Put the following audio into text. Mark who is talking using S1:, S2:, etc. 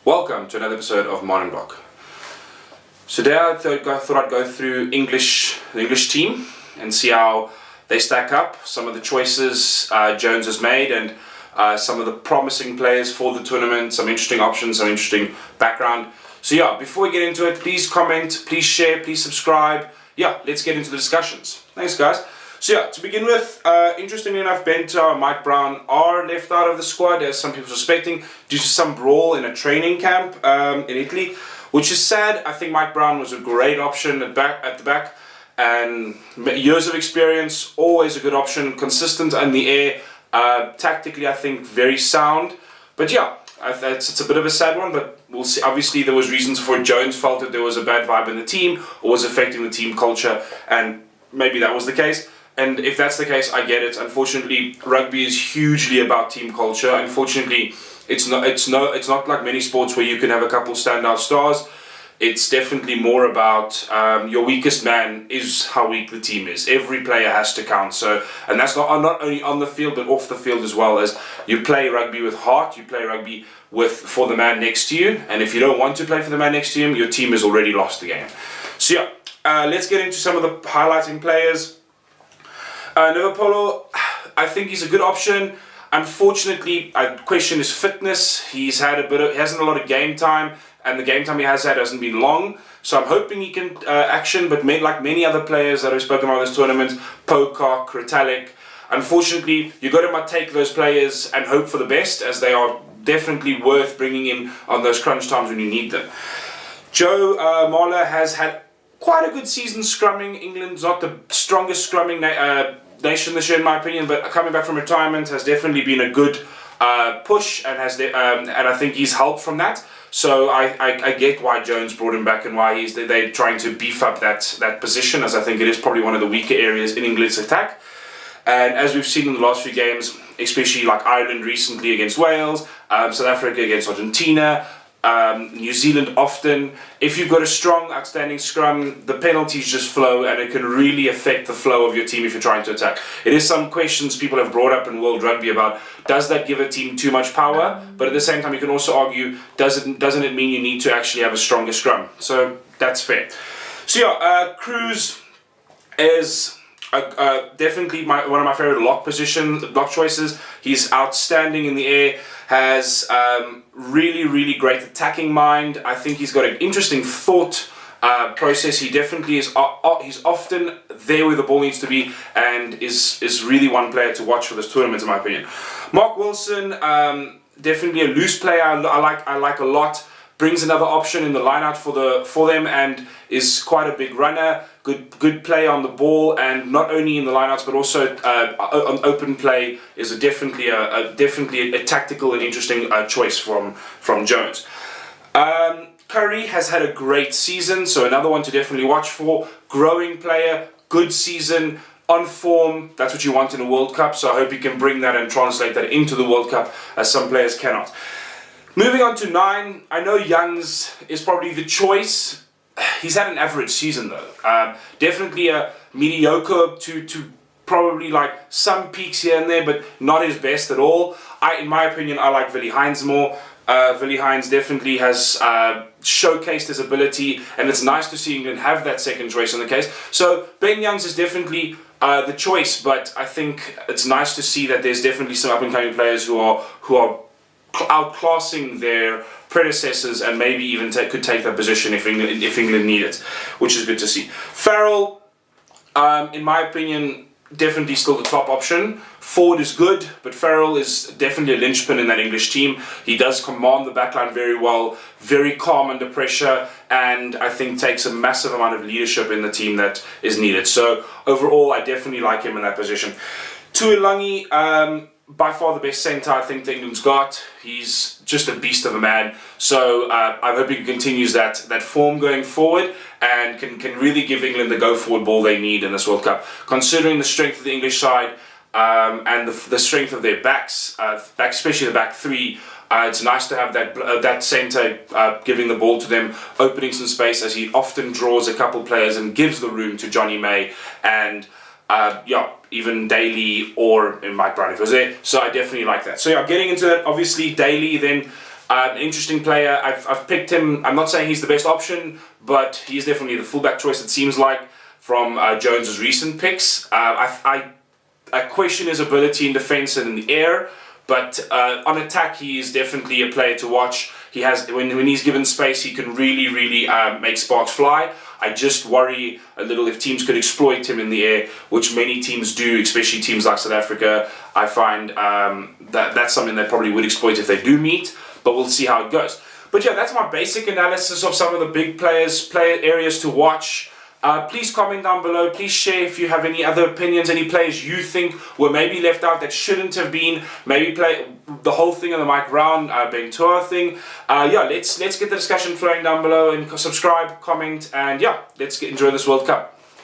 S1: Welcome to another episode of Morning Block. So today I thought I'd go through the English team and see how they stack up, some of the choices Jones has made, and some of the promising players for the tournament, some interesting options, some interesting background. So yeah, before we get into it, please comment, please share, please subscribe. Yeah, let's get into the discussions. Thanks guys. So yeah, to begin with, interestingly enough, Bento and Mike Brown are left out of the squad, as some people are suspecting, due to some brawl in a training camp in Italy, which is sad. I think Mike Brown was a great option at the back, and years of experience, always a good option, consistent in the air, tactically I think very sound. But yeah, it's a bit of a sad one, but we'll see. Obviously there was reasons for it. Jones felt that there was a bad vibe in the team, or was affecting the team culture, and maybe that was the case. And if that's the case, I get it. Unfortunately, rugby is hugely about team culture. Unfortunately, it's not like many sports where you can have a couple standout stars. It's definitely more about your weakest man is how weak the team is. Every player has to count. So, and that's not only on the field but off the field as well. As you play rugby with heart, you play rugby for the man next to you. And if you don't want to play for the man next to him, your team has already lost the game. So yeah, let's get into some of the highlighting players. Novopolo, I think he's a good option. Unfortunately, I question his fitness. He hasn't a lot of game time, and the game time he has had hasn't been long. So I'm hoping he can action, but like many other players that have spoken about this tournament, Pocock, Kritalik, unfortunately, you got to take those players and hope for the best, as they are definitely worth bringing in on those crunch times when you need them. Joe Marler has had quite a good season scrumming. England's not the strongest scrumming nation this year, in my opinion, but coming back from retirement has definitely been a good push, and and I think he's helped from that. So I get why Jones brought him back and why they're trying to beef up that position, as I think it is probably one of the weaker areas in England's attack. And as we've seen in the last few games, especially like Ireland recently against Wales, South Africa against Argentina, New Zealand often, if you've got a strong, outstanding scrum, the penalties just flow, and it can really affect the flow of your team if you're trying to attack. It is some questions people have brought up in World Rugby about, does that give a team too much power? But at the same time, you can also argue, doesn't it mean you need to actually have a stronger scrum? So that's fair. So yeah, Cruz is definitely one of my favorite lock choices. He's outstanding in the air, has really great attacking mind. I think he's got an interesting thought process. He definitely is. He's often there where the ball needs to be, and is really one player to watch for this tournament, in my opinion. Mark Wilson, definitely a loose player. I like a lot. Brings another option in the lineout for them, and is quite a big runner. Good play on the ball, and not only in the lineouts but also on open play is definitely a tactical and interesting choice from Jones. Curry has had a great season, so another one to definitely watch for. Growing player, good season, on form. That's what you want in a World Cup. So I hope he can bring that and translate that into the World Cup, as some players cannot. Moving on to 9, I know Youngs is probably the choice. He's had an average season though. Definitely a mediocre to probably like some peaks here and there, but not his best at all. In my opinion, I like Willi Heinz more. Willi Heinz definitely has showcased his ability, and it's nice to see England have that second choice in the case. So Ben Youngs is definitely the choice, but I think it's nice to see that there's definitely some up-and-coming players who are outclassing their predecessors, and maybe even could take that position if England need it, which is good to see. Farrell, in my opinion, definitely still the top option. Ford is good, but Farrell is definitely a linchpin in that English team. He does command the backline very well, very calm under pressure, and I think takes a massive amount of leadership in the team that is needed. So overall, I definitely like him in that position. Tuilagi, by far the best centre I think that England's got. He's just a beast of a man. So I hope he continues that form going forward, and can really give England the go-forward ball they need in this World Cup. Considering the strength of the English side and the strength of their backs, especially the back three, it's nice to have that centre giving the ball to them, opening some space, as he often draws a couple players and gives the room to Johnny May and even Daly or Mike Brown if he was there. So I definitely like that. So yeah, getting into that, obviously Daly then Interesting player. I've picked him. I'm not saying he's the best option, but he's definitely the fullback choice, it seems like, from Jones's recent picks. I question his ability in defence and in the air, but on attack he is definitely a player to watch. He has, when he's given space, he can really make sparks fly. I just worry a little if teams could exploit him in the air, which many teams do, especially teams like South Africa. I find that's something they probably would exploit if they do meet, but we'll see how it goes. But yeah, that's my basic analysis of some of the big player areas to watch. Please comment down below. Please share if you have any other opinions, any players you think were maybe left out that shouldn't have been. Maybe play the whole thing on the Mike Brown, Ben Tour thing. Yeah, let's get the discussion flowing down below, and subscribe, comment, and yeah, let's enjoy this World Cup.